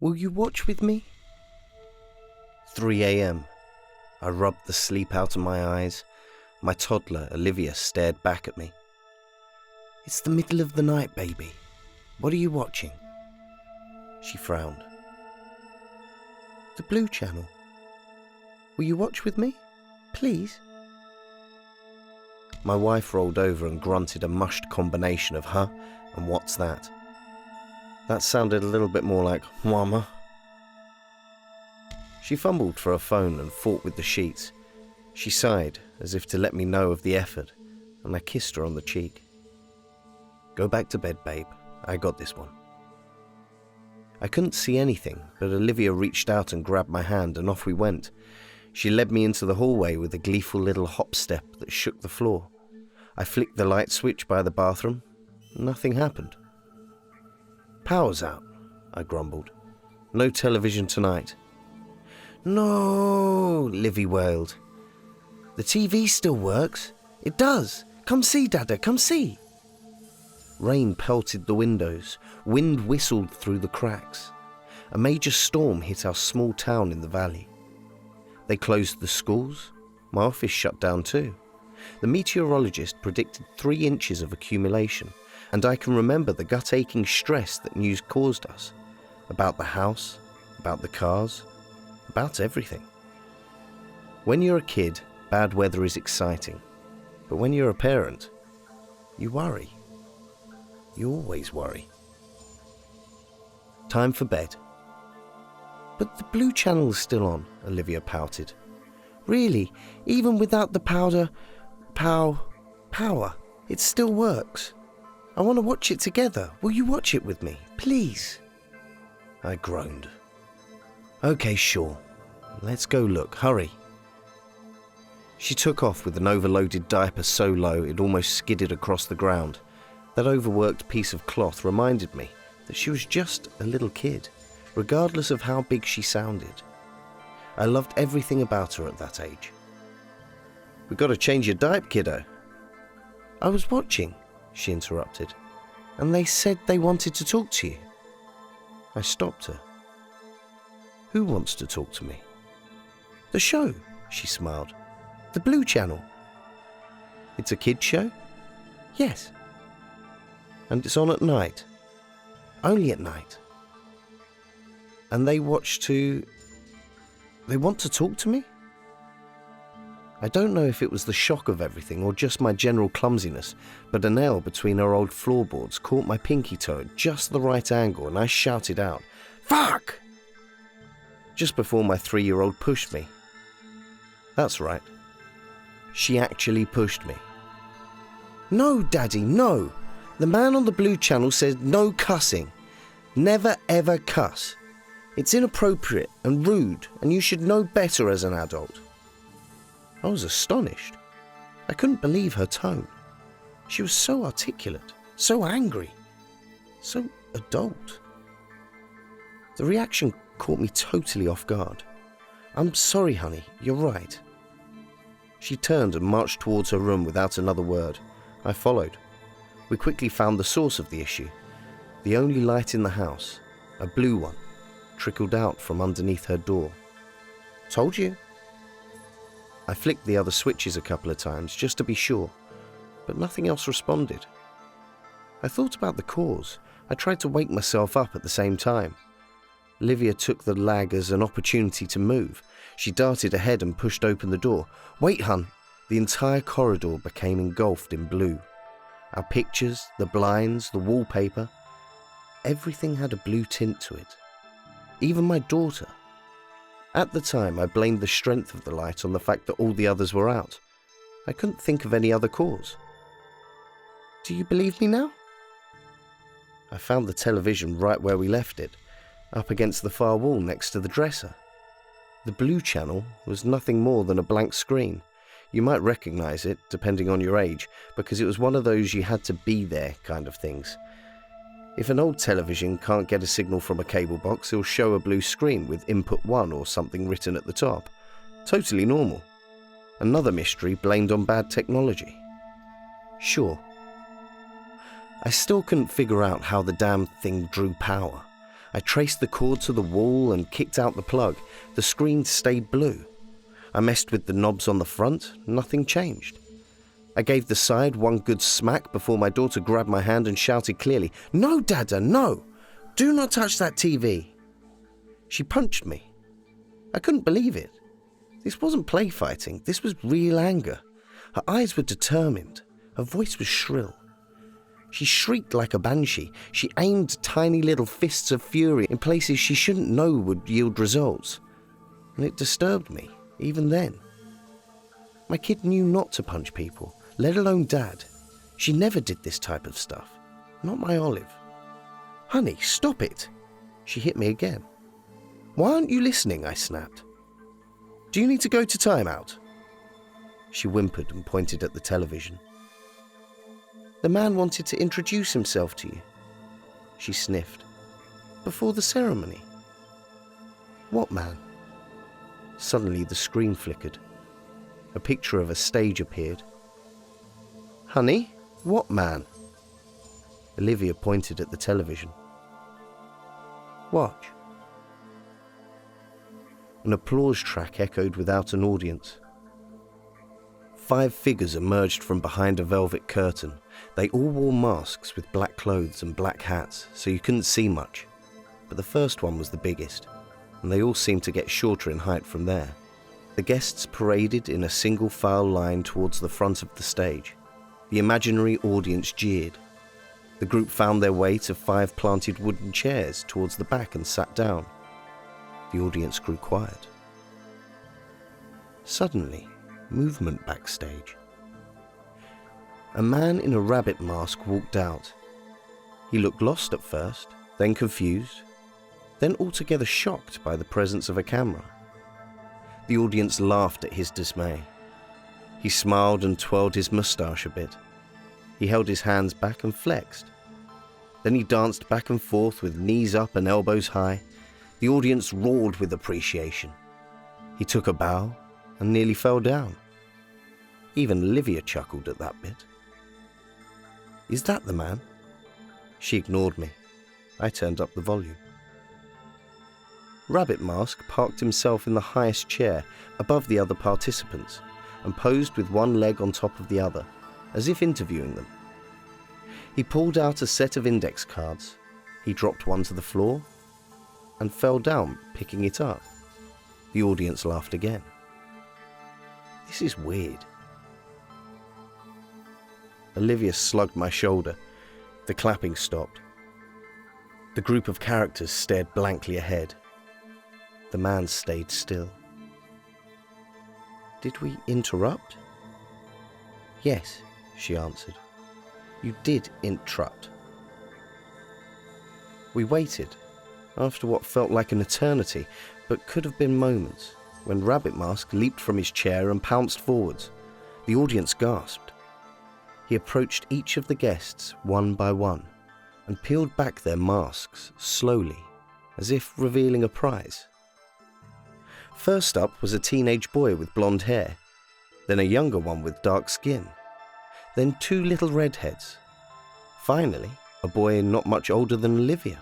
Will you watch with me? 3 a.m. I rubbed the sleep out of my eyes. My toddler, Olivia, stared back at me. It's the middle of the night, baby. What are you watching? She frowned. The Blue Channel. Will you watch with me? Please? My wife rolled over and grunted a mushed combination of huh and what's that. That sounded a little bit more like mama. She fumbled for her phone and fought with the sheets. She sighed as if to let me know of the effort, and I kissed her on the cheek. Go back to bed, babe. I got this one. I couldn't see anything, but Olivia reached out and grabbed my hand, and off we went. She led me into the hallway with a gleeful little hop step that shook the floor. I flicked the light switch by the bathroom. Nothing happened. Power's out, I grumbled. No television tonight. No, Livy wailed. The TV still works. It does. Come see, Dada, come see. Rain pelted the windows. Wind whistled through the cracks. A major storm hit our small town in the valley. They closed the schools. My office shut down too. The meteorologist predicted 3 inches of accumulation, and I can remember the gut-aching stress that news caused us. About the house, about the cars, about everything. When you're a kid, bad weather is exciting. But when you're a parent, you worry. You always worry. Time for bed. But the Blue Channel's still on, Olivia pouted. Really, even without the power, it still works. I want to watch it together. Will you watch it with me, please? I groaned. Okay, sure. Let's go look. Hurry. She took off with an overloaded diaper so low it almost skidded across the ground. That overworked piece of cloth reminded me that she was just a little kid, regardless of how big she sounded. I loved everything about her at that age. We got to change your diaper, kiddo. I was watching, she interrupted, and they said they wanted to talk to you. I stopped her. Who wants to talk to me? The show, she smiled. The Blue Channel. It's a kid's show? Yes. And it's on at night? Only at night. And they want to talk to me? I don't know if it was the shock of everything or just my general clumsiness, but a nail between our old floorboards caught my pinky toe at just the right angle and I shouted out, "Fuck!" just before my 3-year-old pushed me. That's right. She actually pushed me. No, Daddy, no. The man on the Blue Channel said no cussing. Never ever cuss. It's inappropriate and rude, and you should know better as an adult. I was astonished. I couldn't believe her tone. She was so articulate, so angry, so adult. The reaction caught me totally off guard. I'm sorry, honey, you're right. She turned and marched towards her room without another word. I followed. We quickly found the source of the issue. The only light in the house, a blue one, trickled out from underneath her door. Told you. I flicked the other switches a couple of times just to be sure, but nothing else responded. I thought about the cause. I tried to wake myself up at the same time. Olivia took the lag as an opportunity to move. She darted ahead and pushed open the door. Wait, hun! The entire corridor became engulfed in blue. Our pictures, the blinds, the wallpaper, everything had a blue tint to it. Even my daughter. At the time, I blamed the strength of the light on the fact that all the others were out. I couldn't think of any other cause. Do you believe me now? I found the television right where we left it, up against the far wall next to the dresser. The Blue Channel was nothing more than a blank screen. You might recognize it, depending on your age, because it was one of those you had to be there kind of things. If an old television can't get a signal from a cable box, it'll show a blue screen with input 1 or something written at the top. Totally normal. Another mystery blamed on bad technology. Sure. I still couldn't figure out how the damn thing drew power. I traced the cord to the wall and kicked out the plug. The screen stayed blue. I messed with the knobs on the front. Nothing changed. I gave the side one good smack before my daughter grabbed my hand and shouted clearly, "No, Dada, no! Do not touch that TV!" She punched me. I couldn't believe it. This wasn't play fighting. This was real anger. Her eyes were determined. Her voice was shrill. She shrieked like a banshee. She aimed tiny little fists of fury in places she shouldn't know would yield results. And it disturbed me, even then. My kid knew not to punch people, let alone Dad. She never did this type of stuff. Not my Olive. "Honey, stop it!" She hit me again. "Why aren't you listening?" I snapped. "Do you need to go to timeout?" She whimpered and pointed at the television. "The man wanted to introduce himself to you." She sniffed. "Before the ceremony." "What man?" Suddenly the screen flickered. A picture of a stage appeared. "Honey, what man?" Olivia pointed at the television. "Watch." An applause track echoed without an audience. 5 figures emerged from behind a velvet curtain. They all wore masks with black clothes and black hats, so you couldn't see much. But the first one was the biggest, and they all seemed to get shorter in height from there. The guests paraded in a single file line towards the front of the stage. The imaginary audience jeered. The group found their way to 5 planted wooden chairs towards the back and sat down. The audience grew quiet. Suddenly, movement backstage. A man in a rabbit mask walked out. He looked lost at first, then confused, then altogether shocked by the presence of a camera. The audience laughed at his dismay. He smiled and twirled his moustache a bit. He held his hands back and flexed. Then he danced back and forth with knees up and elbows high. The audience roared with appreciation. He took a bow and nearly fell down. Even Olivia chuckled at that bit. "Is that the man?" She ignored me. I turned up the volume. Rabbit Mask parked himself in the highest chair above the other participants and posed with one leg on top of the other, as if interviewing them. He pulled out a set of index cards. He dropped one to the floor and fell down, picking it up. The audience laughed again. This is weird. Olivia slugged my shoulder. The clapping stopped. The group of characters stared blankly ahead. The man stayed still. "Did we interrupt?" "Yes," she answered. "You did interrupt." We waited, after what felt like an eternity, but could have been moments, when Rabbit Mask leaped from his chair and pounced forwards. The audience gasped. He approached each of the guests one by one and peeled back their masks slowly, as if revealing a prize. First up was a teenage boy with blonde hair, then a younger one with dark skin, then 2 little redheads. Finally, a boy not much older than Olivia.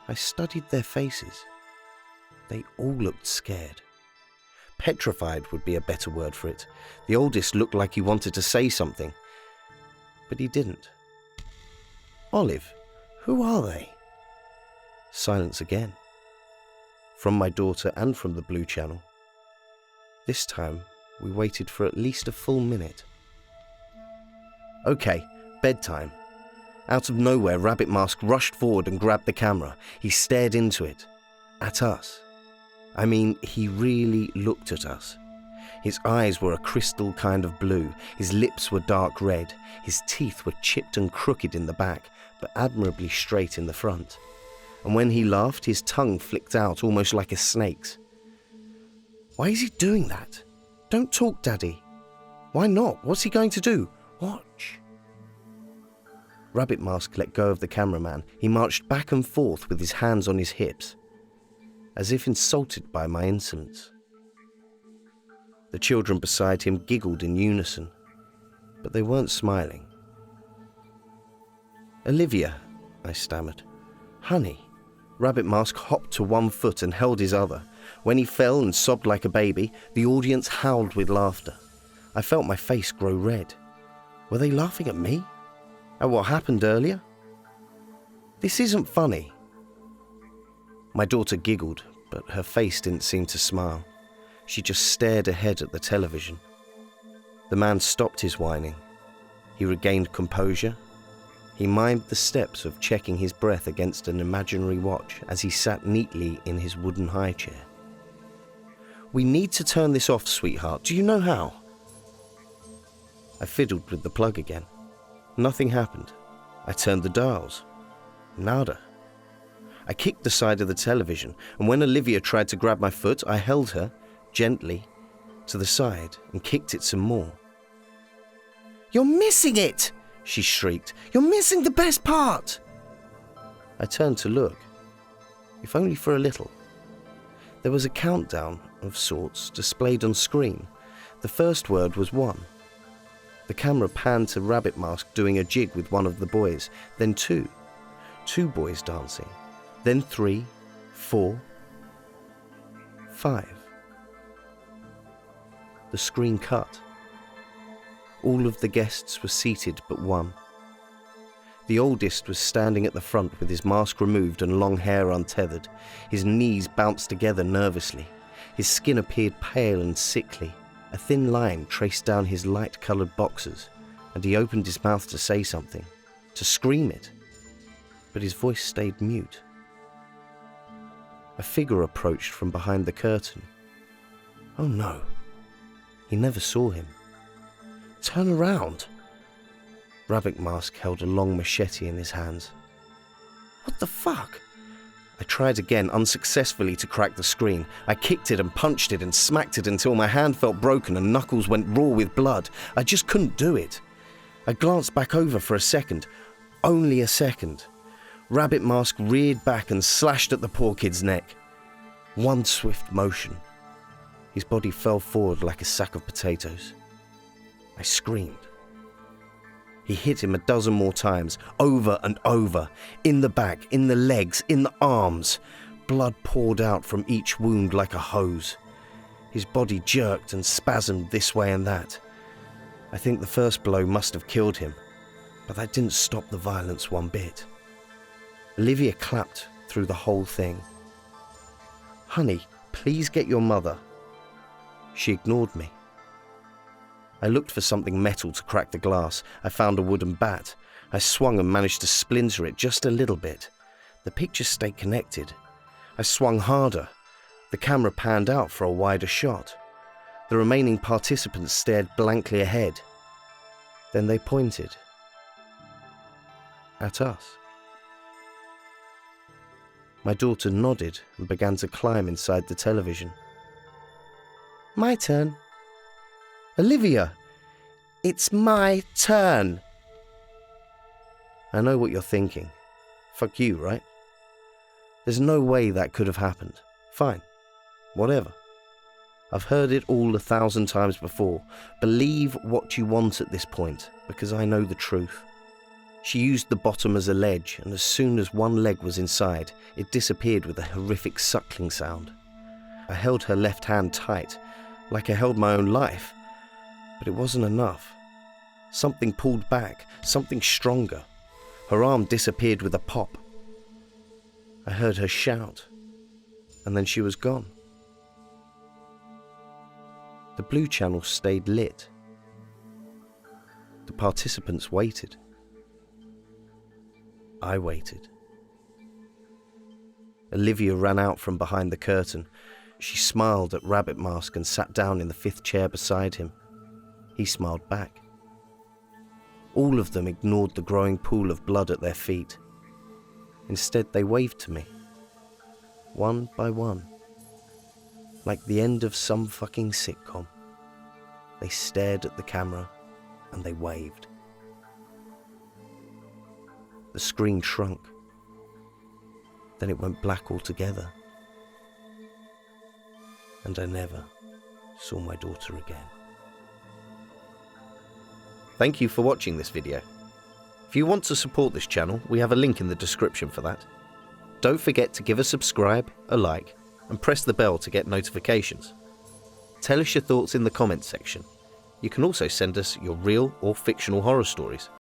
I studied their faces. They all looked scared. Petrified would be a better word for it. The oldest looked like he wanted to say something, but he didn't. "Olive, who are they?" Silence again. From my daughter and from the Blue Channel. This time, we waited for at least a full minute. "Okay, bedtime." Out of nowhere, Rabbit Mask rushed forward and grabbed the camera. He stared into it. At us. I mean, he really looked at us. His eyes were a crystal kind of blue. His lips were dark red. His teeth were chipped and crooked in the back, but admirably straight in the front. And when he laughed, his tongue flicked out almost like a snake's. "Why is he doing that? Don't talk, Daddy." "Why not? What's he going to do?" "Watch." Rabbit Mask let go of the cameraman. He marched back and forth with his hands on his hips, as if insulted by my insolence. The children beside him giggled in unison, but they weren't smiling. "Olivia," I stammered. "Honey, Rabbit Mask hopped to one foot and held his other. When he fell and sobbed like a baby, the audience howled with laughter. I felt my face grow red. Were they laughing at me? At what happened earlier? This isn't funny. My daughter giggled, but her face didn't seem to smile. She just stared ahead at the television. The man stopped his whining. He regained composure. He mimed the steps of checking his breath against an imaginary watch as he sat neatly in his wooden high chair. "We need to turn this off, sweetheart. Do you know how?" I fiddled with the plug again. Nothing happened. I turned the dials. Nada. I kicked the side of the television, and when Olivia tried to grab my foot, I held her, gently, to the side and kicked it some more. "You're missing it!" she shrieked. "You're missing the best part!" I turned to look, if only for a little. There was a countdown of sorts displayed on screen. The first word was 1. The camera panned to Rabbit Mask doing a jig with one of the boys, then 2. 2 boys dancing, then 3, 4, 5. The screen cut. All of the guests were seated but one. The oldest was standing at the front with his mask removed and long hair untethered. His knees bounced together nervously. His skin appeared pale and sickly. A thin line traced down his light-coloured boxers, and he opened his mouth to say something, to scream it, but his voice stayed mute. A figure approached from behind the curtain. Oh no, he never saw him. "Turn around!" Rabbit Mask held a long machete in his hands. What the fuck? I tried again, unsuccessfully, to crack the screen. I kicked it and punched it and smacked it until my hand felt broken and knuckles went raw with blood. I just couldn't do it. I glanced back over for a second. Only a second. Rabbit Mask reared back and slashed at the poor kid's neck. One swift motion. His body fell forward like a sack of potatoes. I screamed. He hit him a dozen more times, over and over, in the back, in the legs, in the arms. Blood poured out from each wound like a hose. His body jerked and spasmed this way and that. I think the first blow must have killed him, but that didn't stop the violence one bit. Olivia clapped through the whole thing. "Honey, please get your mother." She ignored me. I looked for something metal to crack the glass. I found a wooden bat. I swung and managed to splinter it just a little bit. The picture stayed connected. I swung harder. The camera panned out for a wider shot. The remaining participants stared blankly ahead. Then they pointed. At us. My daughter nodded and began to climb inside the television. "My turn." "Olivia, it's my turn." I know what you're thinking. Fuck you, right? There's no way that could have happened. Fine. Whatever. I've heard it all 1,000 times before. Believe what you want at this point, because I know the truth. She used the bottom as a ledge, and as soon as one leg was inside, it disappeared with a horrific suckling sound. I held her left hand tight, like I held my own life. But it wasn't enough. Something pulled back, something stronger. Her arm disappeared with a pop. I heard her shout, and then she was gone. The blue channel stayed lit. The participants waited. I waited. Olivia ran out from behind the curtain. She smiled at Rabbit Mask and sat down in the 5th chair beside him. He smiled back. All of them ignored the growing pool of blood at their feet. Instead, they waved to me. One by one. Like the end of some fucking sitcom. They stared at the camera and they waved. The screen shrunk. Then it went black altogether. And I never saw my daughter again. Thank you for watching this video. If you want to support this channel, we have a link in the description for that. Don't forget to give a subscribe, a like, and press the bell to get notifications. Tell us your thoughts in the comments section. You can also send us your real or fictional horror stories.